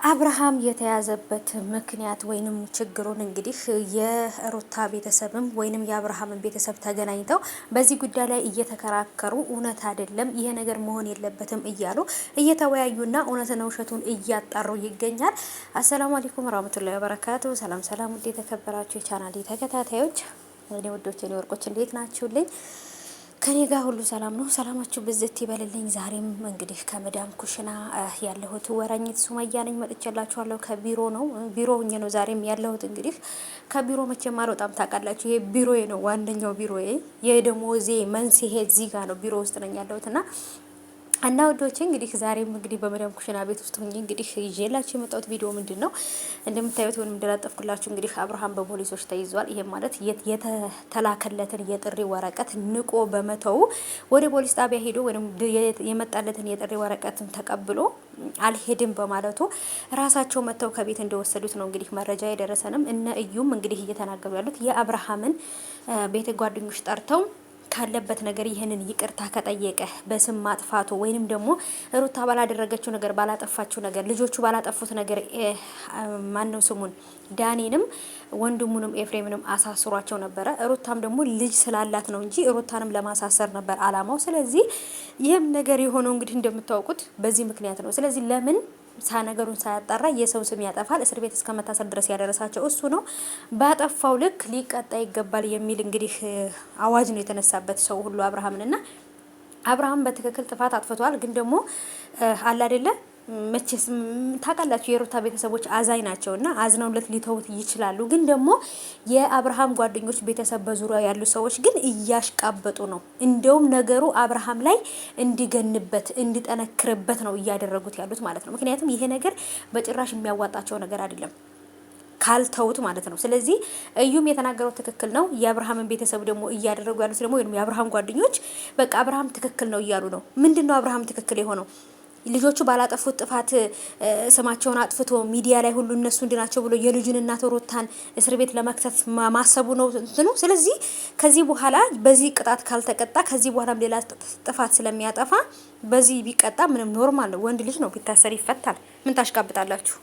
አብርሃም የተያዘበት ምክንያት ወይንም ችግሩን እንግዲህ የሩታ ቤተሰብም ወይንም የአብርሃምን ቤተሰብ ተገናኝተው በዚህ ጉዳይ ላይ እየተከራከሩ እውነት አይደለም ይሄ ነገር መሆን የለበትም እያሉ እየተወያዩና እውነትና ውሸቱን እያጣሩ ይገኛል። አሰላሙ አለይኩም ወራህመቱላሂ ወበረካቱ። ሰላም ሰላም፣ ውድ የተከበራችሁ የቻናሌ ተከታታዮች እኔ ወዶቼ ነው ወርቆች እንዴት ናችሁልኝ? ከኔ ጋር ሁሉ ሰላም ነው። ሰላማችሁ ብዝት ይበልልኝ። ዛሬም እንግዲህ ከመዳም ኩሽና ያለሁት ወራኝት ሱመያ ነኝ። መጥቻላችኋለሁ። ከቢሮ ነው ቢሮ ሆኜ ነው ዛሬም ያለሁት። እንግዲህ ከቢሮ መቼም አልወጣም ታውቃላችሁ። ይሄ ቢሮዬ ነው፣ ዋንደኛው ቢሮዬ። የደሞዜ መንስኤ እዚህ ጋር ነው፣ ቢሮ ውስጥ ነኝ ያለሁትና እና ወዶቼ እንግዲህ ዛሬም እንግዲህ በመዳም ኩሽና ቤት ውስጥ ሆኜ እንግዲህ ይዤላችሁ የመጣሁት ቪዲዮ ምንድን ነው እንደምታዩት ወይም እንደላጠፍኩላችሁ እንግዲህ አብርሃም በፖሊሶች ተይዟል። ይሄ ማለት የተላከለትን የጥሪ ወረቀት ንቆ በመተው ወደ ፖሊስ ጣቢያ ሄዶ ወይም የመጣለትን የጥሪ ወረቀትን ተቀብሎ አልሄድም በማለቱ ራሳቸው መተው ከቤት እንደወሰዱት ነው እንግዲህ መረጃ የደረሰንም። እነ እዩም እንግዲህ እየተናገሩ ያሉት የአብርሃምን ቤተ ጓደኞች ጠርተው ካለበት ነገር ይህንን ይቅርታ ከጠየቀ በስም ማጥፋቱ ወይንም ደግሞ ሩታ ባላደረገችው ነገር ባላጠፋችው ነገር ልጆቹ ባላጠፉት ነገር ማነው ስሙን ዳኒንም ወንድሙንም ኤፍሬምንም አሳስሯቸው ነበረ። ሩታም ደግሞ ልጅ ስላላት ነው እንጂ ሩታንም ለማሳሰር ነበር አላማው። ስለዚህ ይህም ነገር የሆነው እንግዲህ እንደምታውቁት በዚህ ምክንያት ነው። ስለዚህ ለምን ነገሩን ሳያጣራ የሰው ስም ያጠፋል? እስር ቤት እስከ መታሰር ድረስ ያደረሳቸው እሱ ነው። ባጠፋው ልክ ሊቀጣ ይገባል የሚል እንግዲህ አዋጅ ነው የተነሳበት ሰው ሁሉ አብርሃምንና አብርሃም በትክክል ጥፋት አጥፍቷል። ግን ደግሞ አለ አይደለ መቼስ ታውቃላችሁ የሩታ ቤተሰቦች አዛኝ ናቸውና አዝነውለት ሊተውት ይችላሉ። ግን ደግሞ የአብርሃም ጓደኞች ቤተሰብ በዙሪያ ያሉ ሰዎች ግን እያሽቃበጡ ነው። እንደውም ነገሩ አብርሃም ላይ እንዲገንበት እንዲጠነክርበት ነው እያደረጉት ያሉት ማለት ነው። ምክንያቱም ይሄ ነገር በጭራሽ የሚያዋጣቸው ነገር አይደለም ካልተውት ማለት ነው። ስለዚህ እዩም የተናገረው ትክክል ነው። የአብርሃምን ቤተሰብ ደግሞ እያደረጉ ያሉት ደግሞ የአብርሃም ጓደኞች በቃ አብርሃም ትክክል ነው እያሉ ነው። ምንድነው አብርሃም ትክክል የሆነው? ልጆቹ ባላጠፉት ጥፋት ስማቸውን አጥፍቶ ሚዲያ ላይ ሁሉ እነሱ እንድናቸው ብሎ የልጁን እናት ሩታን እስር ቤት ለመክተት ማሰቡ ነው እንትኑ። ስለዚህ ከዚህ በኋላ በዚህ ቅጣት ካልተቀጣ ከዚህ በኋላም ሌላ ጥፋት ስለሚያጠፋ በዚህ ቢቀጣ ምንም ኖርማል ነው። ወንድ ልጅ ነው፣ ቢታሰር ይፈታል። ምን ታሽቃብጣላችሁ?